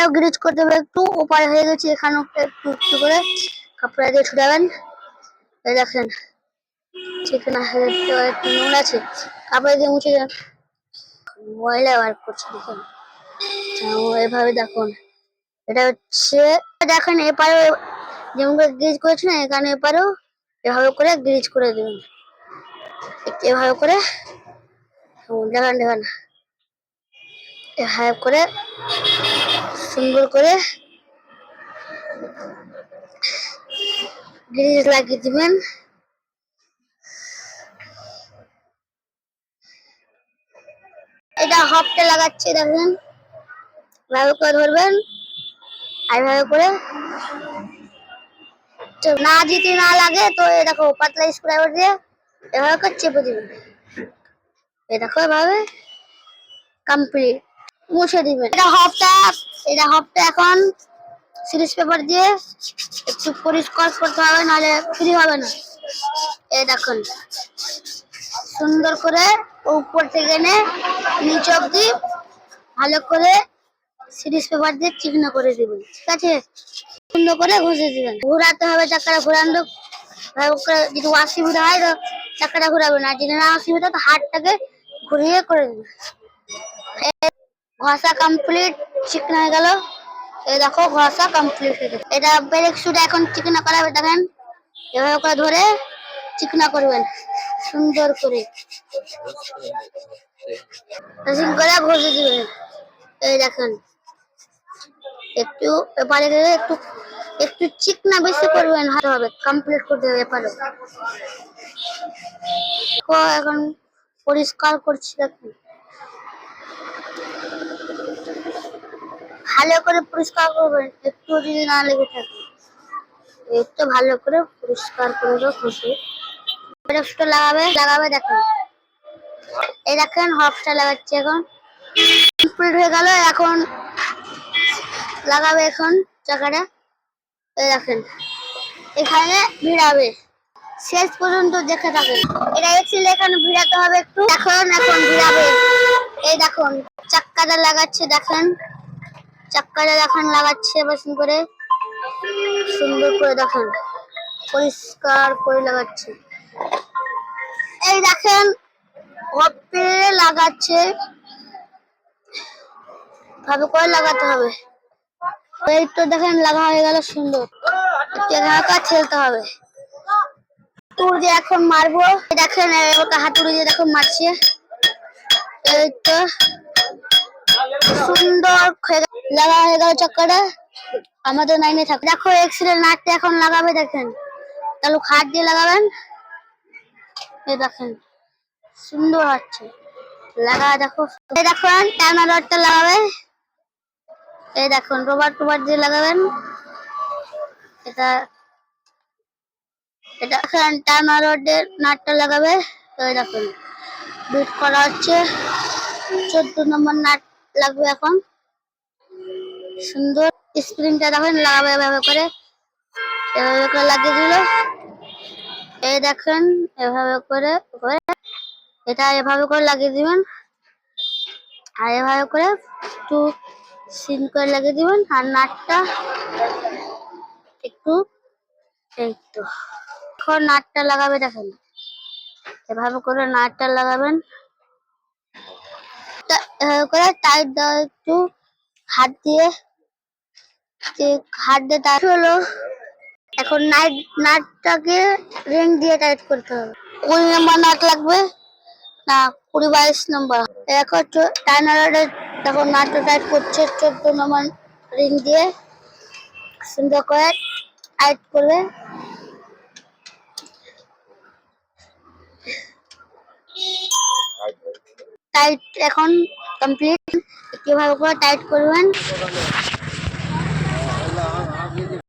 এপারেও grease করতে হবে, একটু ওপারে হয়ে গেছে, এখানে একটু একটু করে কাপড়া দিয়ে ছুটাবেন। এই দেখেন চিকেন একটু নুন আছে, কাপড় দিয়ে মুছে দেন, ময়লা বার করছে দেখুন। এভাবে দেখুন, এটা হচ্ছে দেখেন এপারে যেমন করে গ্রিজ করেছে না, এখানে এপারেও এভাবে করে গ্রিজ করে দেবেন, এভাবে করে দেখেন দেখেন এভাবে করে সুন্দর করে গ্রিজ লাগিয়ে দিবেন। এটা হপটা লাগাচ্ছে দেখবেন, এভাবে করে ধরবেন আর এভাবে করে না যদি না লাগে তো এই দেখো পাতলা স্ক্রুড্রাইভার দিয়ে এভাবে করে চেপে দিবেন। এই দেখো এভাবে কমপ্লিট, মুছে দিবেন। এটা হপটা এখন সিরিজ পেপার দিয়ে একটু পরিষ্কার করতে হবে, নাহলে ফ্রি হবে না। এই দেখুন সুন্দর করে উপর থেকে নিচ অব্দি ভালো করে সিরিজ পেপার দিয়ে চিকনা করে দিবেন, ঠিক আছে? সুন্দর করে ঘষে দিবেন, ঘোরাতে হবে চাকাটা, ঘোরানো যদি অসুবিধা হয় তো চাকাটা ঘোরাবেন, আর যদি না অসুবিধা তো হাতটাকে ঘুরিয়ে করে দিবেন। ঘষা কমপ্লিট, চিকনা হয়ে গেল। এই দেখো ঘষা কমপ্লিট হয়ে গেছে। এটা ব্রেক শুটা এখন চিকনা করাবে, দেখেন এভাবে করে ধরে চিকনা করবেন সুন্দর করে ঘষে দিবেন। এই দেখেন একটু এপারে একটু একটু চিকনা বেশি করবেন, হবে কমপ্লিট করতে হবে এপারে। এখন পরিষ্কার করছি, দেখুন ভালো করে পরিষ্কার করবেন, একটু যদি না লেগে থাকে একটু ভালো করে পরিষ্কার করে ঘষে লাগাবে দেখেন। এই দেখেন হপটা লাগাচ্ছে, এখন কমপ্লিট হয়ে গেল। এখন লাগাবে এখন চাকাটা, এই দেখেন এখানে ভিড়াবে, শেষ পর্যন্ত দেখে থাকেন। এটা এক্সিল এখানে ভিড়াতে হবে একটু, এখন ভিড়াবে। এই দেখুন চাক্কাটা লাগাচ্ছে, দেখেন চাক্কাটা দেখেন লাগাচ্ছে বেশি করে সুন্দর করে, দেখেন পরিষ্কার করে লাগাচ্ছে। এই দেখেন হপে লাগাচ্ছে, ভাবে করে লাগাতে হবে। এই তো দেখেন লাগা হয়ে গেল সুন্দর, ছেলতে হবে। হাতুড়ি দিয়ে এখন মারবো, দেখেন হাতুড়ি দিয়ে দেখুন মারছে। এই তো সুন্দর লাগা হয়ে গেল চাক্কাটা, আমাদের লাইনে থাকে। দেখো এক্সিলের নাটটা এখন লাগাবে, দেখেন তাহলে হাত দিয়ে লাগাবেন। এই দেখেন সুন্দর হচ্ছে লাগা, দেখো এই দেখুন টানা রডটা লাগাবে, এই দেখুন রবার দিয়ে লাগাবেন। এটা এখন টানা রডের নাটটা লাগাবে, এই দেখুন বিট করা হচ্ছে, 14 নম্বর নাট লাগবে এখন সুন্দর। স্প্রিংটা দেখেন লাগাবে এভাবে করে লাগিয়ে দিল। এই দেখেন এভাবে করে এটা এভাবে করে লাগিয়ে দিবেন, আর এভাবে করে একটু সিন করে লাগিয়ে দিবেন। আর নাটটা একটু এই তো এখন নাটটা লাগাবে, দেখেন এভাবে করে নাটটা লাগাবেন, এভাবে করে টাইট দেওয়া একটু হাত দিয়ে টাইট হলো। এখন নাটটাকে রিং দিয়ে টাইট করতে হবে। 20 নম্বর নাট লাগবে না 20-22 নম্বর। এখন টাইনার দেখো নাটটা টাইট করছে 14 নম্বর রিং দিয়ে সুন্দর করে টাইট করবে। টাইট এখন কমপ্লিট, কিভাবে করে টাইট করবেন